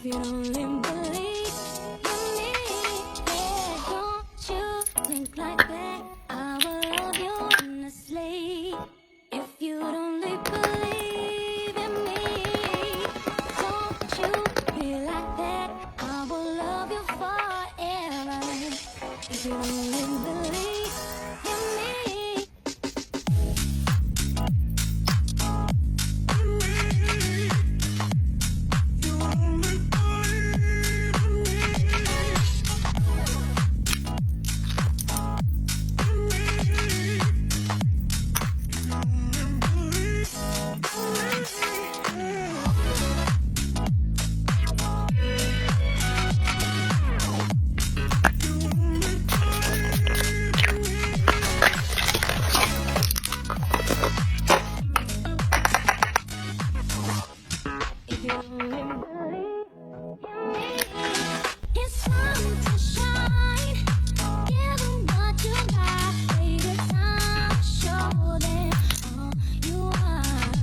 you only believe in me, yeah, don't you think like that? I will love you honestly. If you only believe in me, don't you feel like that? I will love you forever. If you only believe in me. If you only believe in me, it's time to shine. Give 'em what you got, baby. Time to show them all you are.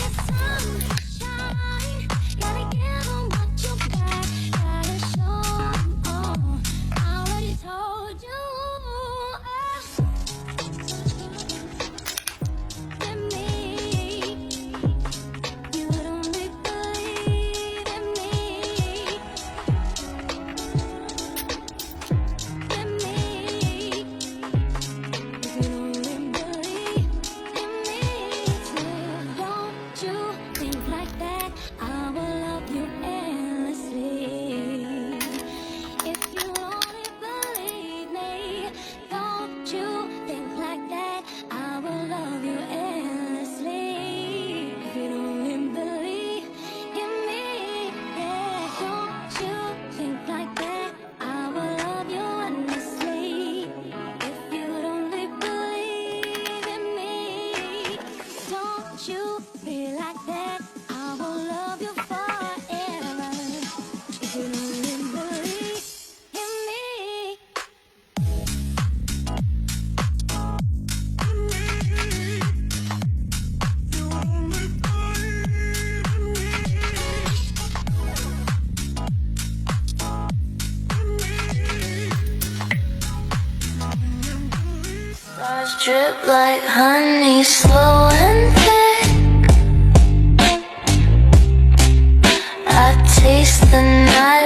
It's time to shine. Gotta give 'em what you got. Gotta show 'em all. I already told you. In me, you would only believe in me. In me, if you only believe in me too. Don't you think like that? I will love you endlessly. If you only believe me, don't you think like that? I will love you endlessly. If you only believe in me, yeah, don't you think like that? I will love you endlessly. If you only believe in me, don't you feel like that? I will love you forever. If you only believe in me. Stars drip like honey, slow and thick. I taste the night.